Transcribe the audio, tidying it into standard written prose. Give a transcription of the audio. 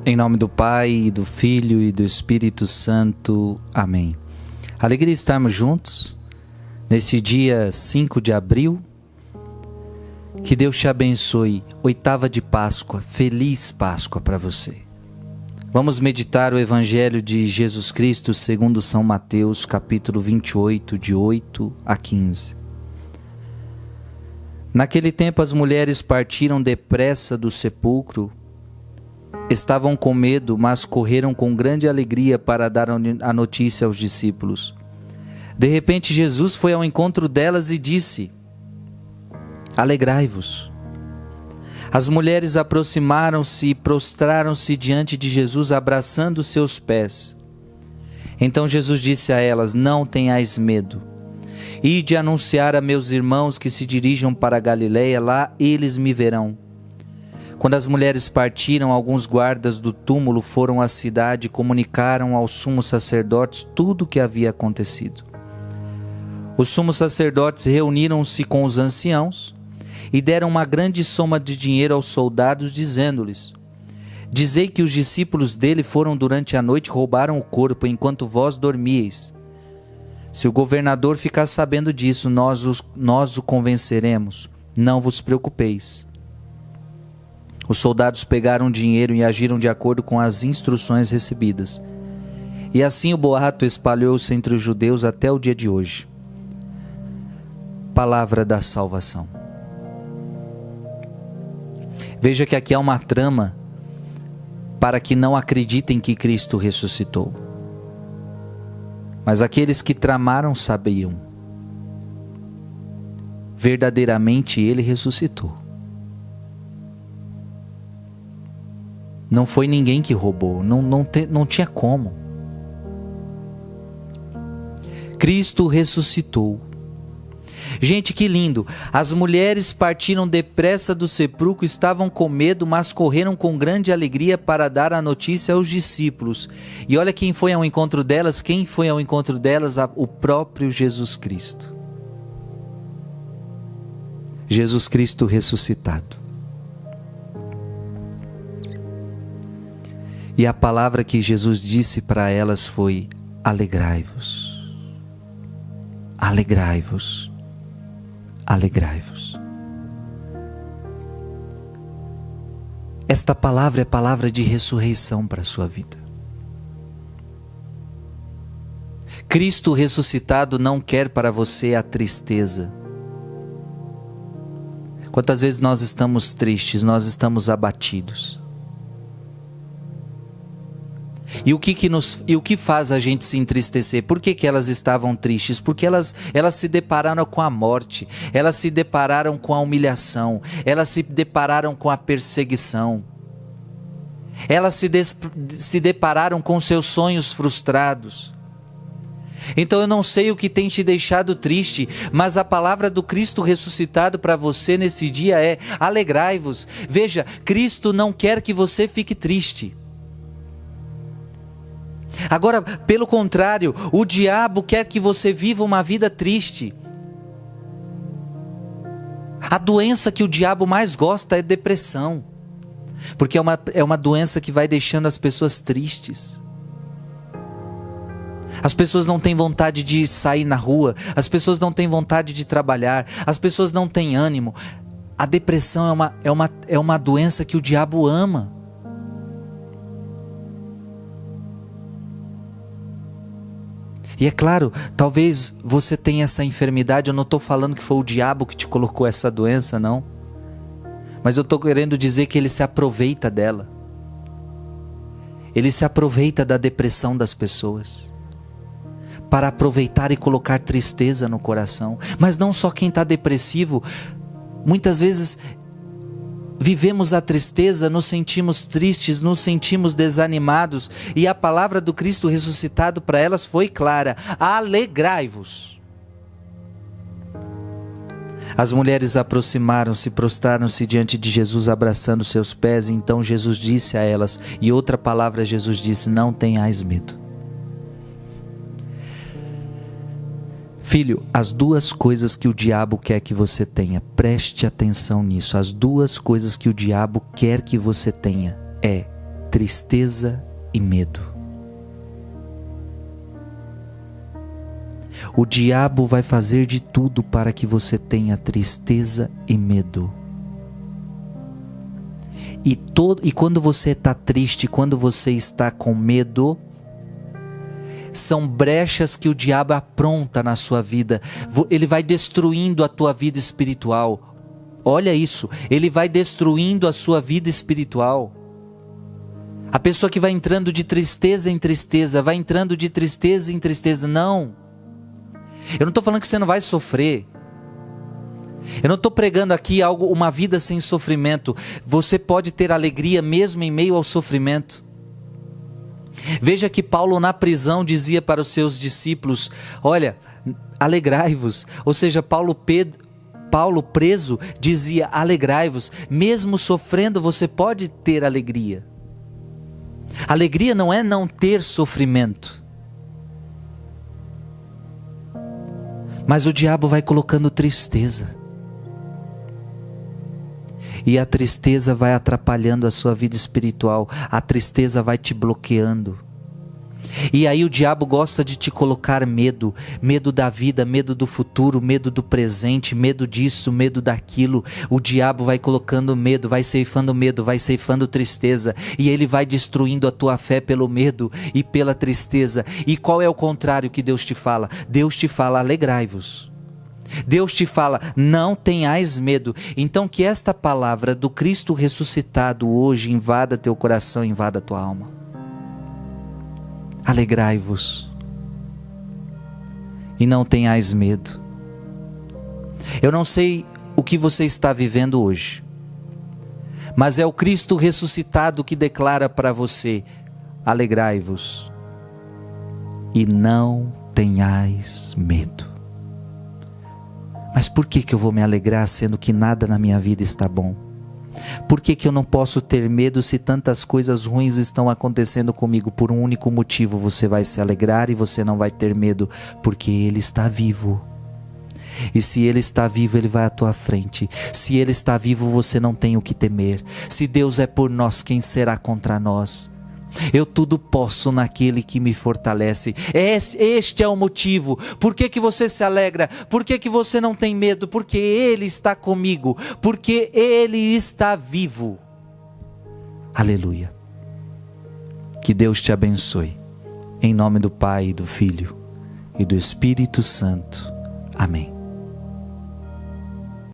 Em nome do Pai, do Filho e do Espírito Santo. Amém. Alegria estarmos juntos nesse dia 5 de abril. Que Deus te abençoe. Oitava de Páscoa. Feliz Páscoa para você. Vamos meditar o Evangelho de Jesus Cristo segundo São Mateus, capítulo 28, de 8 a 15. Naquele tempo as mulheres partiram depressa do sepulcro. Estavam com medo, mas correram com grande alegria para dar a notícia aos discípulos. De repente Jesus foi ao encontro delas e disse: Alegrai-vos. As mulheres aproximaram-se e prostraram-se diante de Jesus, abraçando seus pés. Então Jesus disse a elas: Não tenhais medo. Ide anunciar a meus irmãos que se dirijam para a Galileia, lá eles me verão. Quando as mulheres partiram, alguns guardas do túmulo foram à cidade e comunicaram aos sumos sacerdotes tudo o que havia acontecido. Os sumos sacerdotes reuniram-se com os anciãos e deram uma grande soma de dinheiro aos soldados, dizendo-lhes: Dizei que os discípulos dele foram durante a noite e roubaram o corpo enquanto vós dormíeis. Se o governador ficar sabendo disso, nós o convenceremos. Não vos preocupeis. Os soldados pegaram o dinheiro e agiram de acordo com as instruções recebidas. E assim o boato espalhou-se entre os judeus até o dia de hoje. Palavra da salvação. Veja que aqui há uma trama para que não acreditem que Cristo ressuscitou. Mas aqueles que tramaram sabiam. Verdadeiramente ele ressuscitou. Não foi ninguém que roubou, não tinha como. Cristo ressuscitou. Gente, que lindo! As mulheres partiram depressa do sepulcro, estavam com medo, mas correram com grande alegria para dar a notícia aos discípulos. E olha quem foi ao encontro delas. Quem foi ao encontro delas? O próprio Jesus Cristo. Jesus Cristo ressuscitado. E a palavra que Jesus disse para elas foi: alegrai-vos, alegrai-vos, alegrai-vos. Esta palavra é palavra de ressurreição para a sua vida. Cristo ressuscitado não quer para você a tristeza. Quantas vezes nós estamos tristes, nós estamos abatidos. E o que faz a gente se entristecer? Por que elas estavam tristes? Porque elas se depararam com a morte, elas se depararam com a humilhação, elas se depararam com a perseguição, elas se depararam com seus sonhos frustrados. Então eu não sei o que tem te deixado triste, mas a palavra do Cristo ressuscitado para você nesse dia é: alegrai-vos. Veja, Cristo não quer que você fique triste. Agora, pelo contrário, o diabo quer que você viva uma vida triste. A doença que o diabo mais gosta é depressão, porque é uma doença que vai deixando as pessoas tristes. As pessoas não têm vontade de sair na rua, as pessoas não têm vontade de trabalhar, as pessoas não têm ânimo. A depressão é uma doença que o diabo ama. E é claro, talvez você tenha essa enfermidade. Eu não estou falando que foi o diabo que te colocou essa doença, não. Mas eu estou querendo dizer que ele se aproveita dela. Ele se aproveita da depressão das pessoas para aproveitar e colocar tristeza no coração. Mas não só quem está depressivo. Muitas vezes vivemos a tristeza, nos sentimos tristes, nos sentimos desanimados. E a palavra do Cristo ressuscitado para elas foi clara: alegrai-vos. As mulheres aproximaram-se, prostraram-se diante de Jesus, abraçando seus pés. Então Jesus disse a elas, e outra palavra Jesus disse: não tenhais medo. Filho, as duas coisas que o diabo quer que você tenha, preste atenção nisso. As duas coisas que o diabo quer que você tenha é tristeza e medo. O diabo vai fazer de tudo para que você tenha tristeza e medo. E quando você está triste, quando você está com medo, são brechas que o diabo apronta na sua vida. Ele vai destruindo a tua vida espiritual. Olha isso, ele vai destruindo a sua vida espiritual. A pessoa que vai entrando de tristeza em tristeza, vai entrando de tristeza em tristeza. Não. Eu não estou falando que você não vai sofrer. Eu não estou pregando aqui uma vida sem sofrimento. Você pode ter alegria mesmo em meio ao sofrimento. Veja que Paulo na prisão dizia para os seus discípulos: olha, alegrai-vos. Ou seja, Paulo preso dizia: alegrai-vos. Mesmo sofrendo, você pode ter alegria. Alegria não é não ter sofrimento. Mas o diabo vai colocando tristeza. E a tristeza vai atrapalhando a sua vida espiritual. A tristeza vai te bloqueando. E aí o diabo gosta de te colocar medo. Medo da vida, medo do futuro, medo do presente, medo disso, medo daquilo. O diabo vai colocando medo, vai ceifando tristeza. E ele vai destruindo a tua fé pelo medo e pela tristeza. E qual é o contrário que Deus te fala? Deus te fala: alegrai-vos. Deus te fala: não tenhais medo. Então que esta palavra do Cristo ressuscitado hoje invada teu coração, invada tua alma. Alegrai-vos e não tenhais medo. Eu não sei o que você está vivendo hoje, mas é o Cristo ressuscitado que declara para você: alegrai-vos e não tenhais medo. Mas por que eu vou me alegrar sendo que nada na minha vida está bom? Por que eu não posso ter medo se tantas coisas ruins estão acontecendo comigo? Por um único motivo: você vai se alegrar e você não vai ter medo, porque Ele está vivo. E se Ele está vivo, Ele vai à tua frente. Se Ele está vivo, você não tem o que temer. Se Deus é por nós, quem será contra nós? Eu tudo posso naquele que me fortalece. Este é o motivo. Por que você se alegra? Por que você não tem medo? Porque Ele está comigo. Porque Ele está vivo. Aleluia. Que Deus te abençoe. Em nome do Pai, do Filho e do Espírito Santo. Amém.